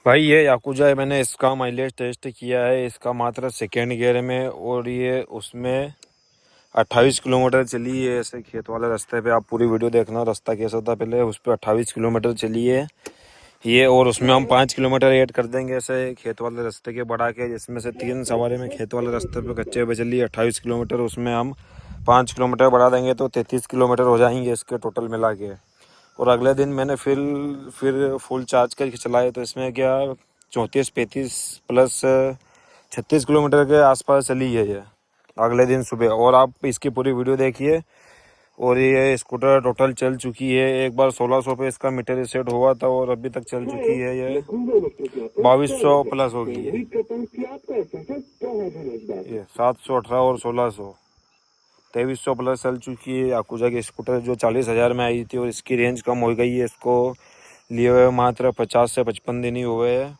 भाई ये याकुजा मैंने इसका माइलेज टेस्ट किया है, इसका मात्र सेकेंड गियर में, और ये उसमें 28 किलोमीटर चली है। ऐसे खेत वाले रास्ते पे आप पूरी वीडियो देखना, रास्ता कैसा था पहले, उस पर 28 किलोमीटर चली है ये। और उसमें हम 5 किलोमीटर ऐड कर देंगे ऐसे खेत वाले रास्ते के बढ़ा के, जिसमें से 3 सवारी में खेत वाले रास्ते पे कच्चे पे चली है 28 किलोमीटर, उसमें हम 5 किलोमीटर बढ़ा देंगे तो 33 किलोमीटर हो जाएंगे इसके टोटल मिला के। और अगले दिन मैंने फिर फुल चार्ज करके चलाए तो इसमें क्या 34-35 प्लस 36 किलोमीटर के आसपास चली है ये अगले दिन सुबह। और आप इसकी पूरी वीडियो देखिए। और ये स्कूटर टोटल चल चुकी है, एक बार 1600 पे इसका मीटर सेट हुआ था और अभी तक चल चुकी है ये 2200 प्लस होगी ये 718 और 1600 2300 प्लस चल चुकी है। याकुजा की स्कूटर जो 40,000 में आई थी, और इसकी रेंज कम हो गई है, इसको लिए हुए मात्र 50 से 55 दिन ही हुए हैं।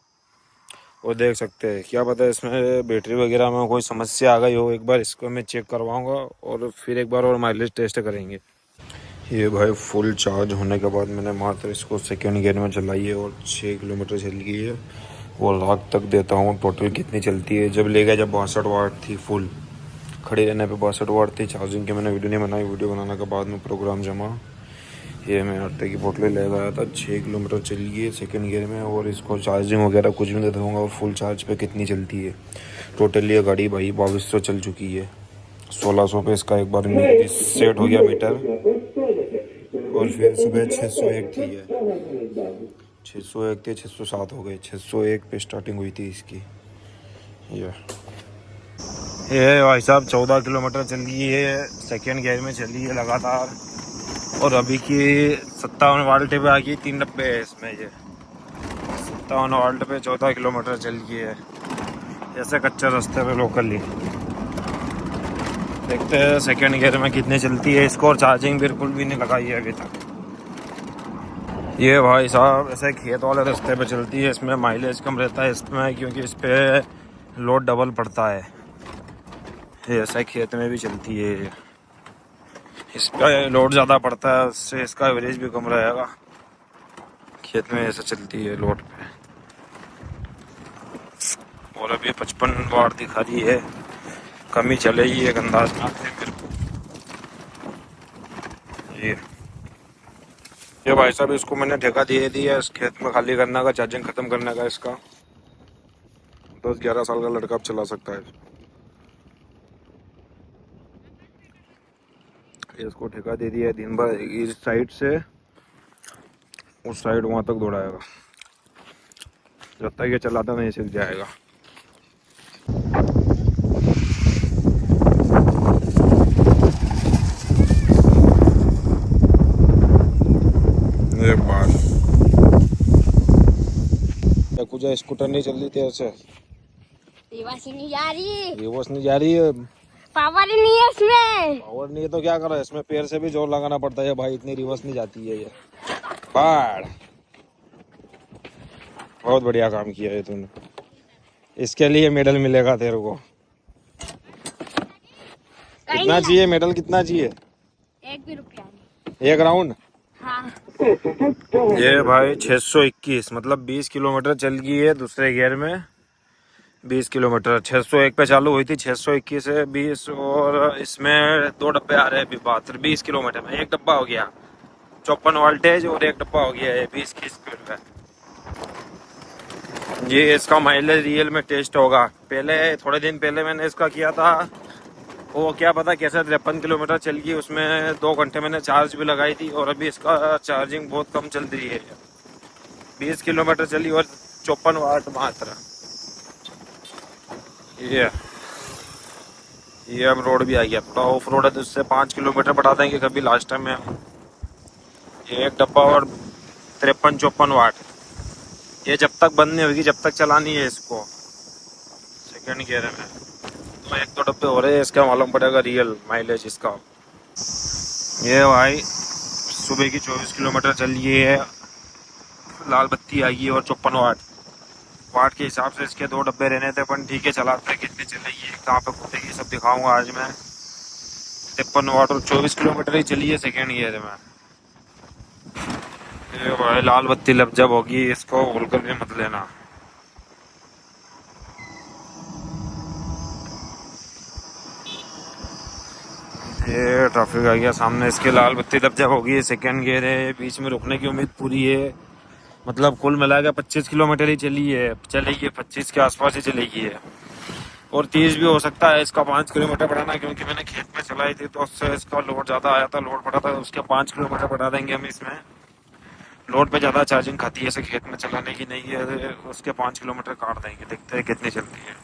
और देख सकते हैं, क्या पता है इसमें बैटरी वगैरह में कोई समस्या आ गई हो, एक बार इसको मैं चेक करवाऊंगा और फिर एक बार और माइलेज टेस्ट करेंगे। ये भाई फुल चार्ज होने के बाद मैंने मात्र इसको सेकेंड गियर में चलाई है और 6 किलोमीटर चल गई है। और लाख तक देता हूँ टोटल कितनी चलती है। जब ले गया जब 62 वाट थी, फुल खड़ी रहने पे 62 वाट थी चार्जिंग की। मैंने वीडियो नहीं बनाई, वीडियो बनाने के बाद में प्रोग्राम जमा। ये मैं आटे की बोतलें ले गया था, 6 किलोमीटर चली गई सेकेंड गियर में। और इसको चार्जिंग वगैरह कुछ भी नहीं दूँगा और फुल चार्ज पे कितनी चलती है। टोटल ये गाड़ी भाई 2200 चल चुकी है। 1600 पे इसका एक बार सेट हो गया मीटर, और फिर सुबह 601 थी है, 601 थे 607 हो गए, 601 पे स्टार्टिंग हुई थी इसकी। ये भाई साहब 14 किलोमीटर चल गई है, सेकेंड गियर में चली है लगातार। और अभी की 57 वाल्ट पे आ गई, 3 डब्बे है इसमें। ये 57 वाल्ट पे 14 किलोमीटर चल गई है, जैसे कच्चे रास्ते पे लोकली। देखते हैं सेकेंड गियर में कितनी चलती है इसको। और चार्जिंग बिल्कुल भी नहीं लगाई है अभी तक। ये भाई साहब ऐसे खेत वाले रास्ते पे चलती है, इसमें माइलेज कम रहता है इसमें, क्योंकि इस पर लोड डबल पड़ता है। ये ऐसे खेत में भी चलती है, इस पर लोड ज़्यादा पड़ता है, उससे इसका एवरेज भी कम रहेगा। खेत में ऐसे चलती है लोड पे। और अभी 55 वाट दिखा रही है, कमी चलेगी एक अंदाज में मेरे को। ये भाई साहब इसको मैंने ठेका दे दिया, इस खेत में खाली करने का, चार्जिंग ख़त्म करने का। इसका 10-11 साल का लड़का अब चला सकता है। इसको ठेका दे दिया है, दिन भर इस साइड से उस साइड वहाँ तक दौड़ाएगा, जब तक ये चलाता नहीं सीख जाएगा। ये बात कुछ स्कूटर नहीं चल रही तेरे से, रिवर्स नहीं जा रही, रिवर्स नहीं जा रही है, पावर नहीं है इसमें। पावर नहीं है तो क्या करा, इसमें पैर से भी जोर लगाना पड़ता है भाई, इतनी रिवर्स नहीं जाती है ये। बाढ़ बहुत बढ़िया काम किया है तूने, इसके लिए मेडल मिलेगा तेरे को। कितना चाहिए मेडल, कितना चाहिए? 1 भी रुपया नहीं। एक राउंड। हाँ। ये भाई 621 मतलब 20 किलोमीटर चल गई है दूसरे गियर में। 20 किलोमीटर 601 पे चालू हुई थी, 621 से 20, और इसमें 2 डब्बे आ रहे हैं अभी बात 20 किलोमीटर में। एक डब्बा हो गया 54 वोल्टेज और एक डब्बा हो गया है 20 की स्पीड पे। ये इसका माइलेज रियल में टेस्ट होगा। पहले थोड़े दिन पहले मैंने इसका किया था, वो क्या पता कैसे 53 किलोमीटर चल गई, उसमें 2 घंटे मैंने चार्ज भी लगाई थी। और अभी इसका चार्जिंग बहुत कम चल रही है, 20 किलोमीटर चली और 54 वाट मात्र। ये अब रोड भी आ गया, थोड़ा ऑफ रोड है तो उससे 5 किलोमीटर बढ़ा देंगे कभी लास्ट टाइम में। ये एक डब्बा और 53-54 वाट, ये जब तक बंद नहीं होगी जब तक चलानी है इसको सेकेंड गियर में। तो 1-2 डब्बे हो रहे हैं, इसका मालूम पड़ेगा रियल माइलेज इसका। ये भाई सुबह की 24 किलोमीटर चल गई है, लाल बत्ती आई है और 54 वाट के हिसाब से इसके 2 डब्बे रहने थे, पर ठीक है चलाते हैं। कितनी चलेगी कहाँ पे कूदेगी सब दिखाऊंगा आज मैं। 53 वाट और 24 किलोमीटर ही चली है सेकेंड गियर में। ये भाई लाल बत्ती जब होगी इसको भूल कर भी मत लेना। ये ट्रैफिक आ गया सामने, इसके लाल बत्ती तब जब होगी। सेकंड गियर है, बीच में रुकने की उम्मीद पूरी है। मतलब कुल मिलाकर 25 किलोमीटर ही चलेगी 25 के आसपास ही चलेगी है, और 30 भी हो सकता है। इसका 5 किलोमीटर बढ़ाना, क्योंकि मैंने खेत में चलाई थी तो उससे इसका लोड ज़्यादा आया था, लोड बढ़ा था, उसके 5 किलोमीटर बढ़ा देंगे हम इसमें। लोड पे ज़्यादा चार्जिंग खाती है, ऐसे खेत में चलाने की नहीं है, उसके 5 किलोमीटर काट देंगे, देखते हैं कितनी चलती है।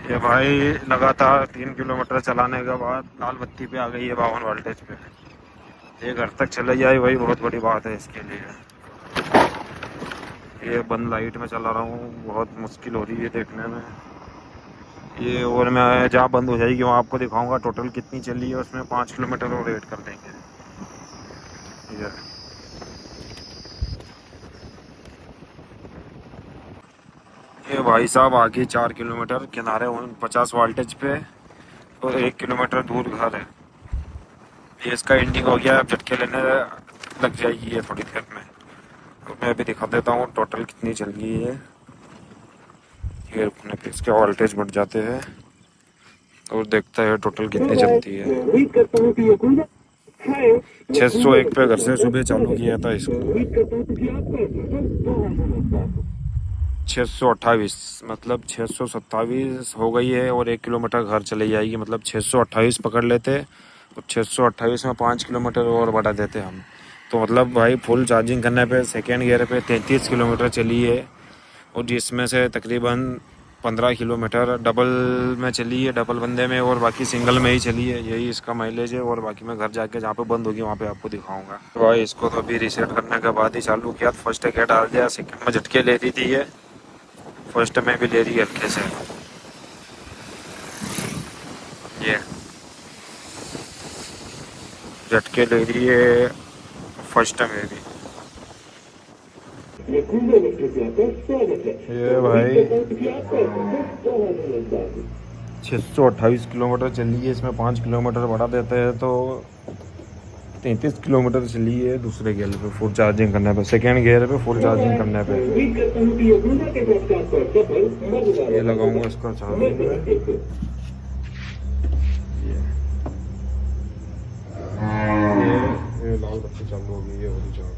ये भाई लगातार 3 किलोमीटर चलाने के बाद लाल बत्ती पे आ गई है 52 वोल्टेज पे। ये घर तक चले जाए वही बहुत बड़ी बात है इसके लिए। ये बंद लाइट में चला रहा हूँ, बहुत मुश्किल हो रही है देखने में ये। और मैं जहाँ बंद हो जाएगी वहाँ आपको दिखाऊंगा टोटल कितनी चली है, उसमें 5 किलोमीटर और ऐड कर देंगे। ये भाई साहब आगे 4 किलोमीटर किनारे 50 वोल्टेज पे, और 1 किलोमीटर दूर घर है। ये इसका एंडिंग हो गया, अब झटके लेने लग जाएगी ये थोड़ी देर में। तो मैं भी दिखा देता हूँ टोटल कितनी चल गई है। ये रुकने पे इसके वोल्टेज बढ़ जाते हैं और देखता है टोटल कितनी चलती है। 601 पे घर से सुबह चालू किया था इसको। 628 मतलब 627 हो गई है, और 1 किलोमीटर घर चले जाएगी, मतलब 628 पकड़ लेते, और 628 में 5 किलोमीटर और बढ़ा देते हम। तो मतलब भाई फुल चार्जिंग करने पे सेकेंड गियर पे 33 किलोमीटर चली है, और जिसमें से तकरीबन 15 किलोमीटर डबल में चली है, डबल बंदे में, और बाकी सिंगल में ही चली है। यही इसका माइलेज है, और बाकी मैं घर जाके जहाँ पे बंद होगी वहाँ पे आपको दिखाऊंगा। तो भाई इसको तो अभी रीसेट करने के बाद ही चालू किया, फर्स्ट गेयर डाल दिया, सेकेंड में झटके ले रही थी ये, फर्स्ट में भी ले रही है हल्के से। ये झटके ले रही है फर्स्ट में भी। ये भाई 628 किलोमीटर चली है, इसमें 5 किलोमीटर बढ़ा देते हैं तो 33 किलोमीटर चली है दूसरे गियर पे फुल चार्जिंग करने पे, सेकेंड गियर पे फुल चार्जिंग करने पे। ये लगाऊंगा इसका चार्जिंग में। ये लाल बत्ती चालू हो गई है, वाली चार्जिंग।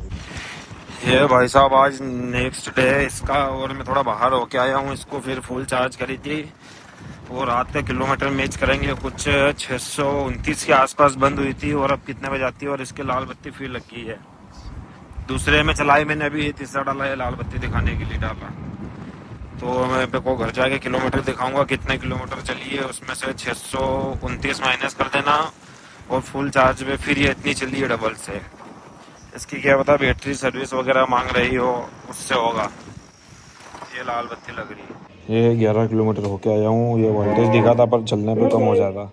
ये भाई साहब आज नेक्स्ट डे है इसका, और मैं थोड़ा बाहर होके आया हूँ, इसको फिर फुल चार्ज करी थी, और रात के किलोमीटर मैच करेंगे, कुछ 629 के आसपास बंद हुई थी, और अब कितने बजे आती है, और इसके लाल बत्ती फिर लगी है। दूसरे में चलाई मैंने, अभी तीसरा डाला है, लाल बत्ती दिखाने के लिए डाला। तो मैं पे को घर जाके किलोमीटर दिखाऊंगा कितने किलोमीटर चली है, उसमें से 629 माइनस कर देना, और फुल चार्ज में फिर ये इतनी चली है डबल से। इसकी क्या पता बैटरी सर्विस वगैरह मांग रही हो, उससे होगा। ये लाल बत्ती लग रही है। ये 11 किलोमीटर होके आया हूँ, ये वोल्टेज दिखा था पर चलने पे कम हो जाता।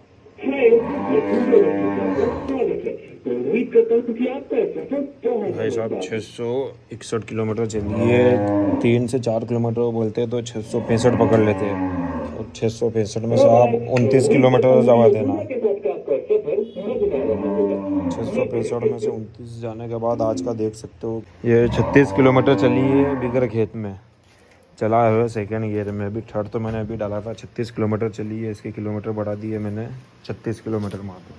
भाई साहब 661 किलोमीटर चली है, 3 से 4 किलोमीटर बोलते हैं तो 665 पकड़ लेते हैं, और 665 में से आप 29 किलोमीटर जावा देना। 665 में से 29 जाने के बाद आज का देख सकते हो, ये 36 किलोमीटर चली है बिगर खेत में, चला है सेकेंड गियर में। अभी थर्ड तो मैंने अभी डाला था, 36 किलोमीटर चली है, इसके किलोमीटर बढ़ा दिए मैंने 36 किलोमीटर मात्र।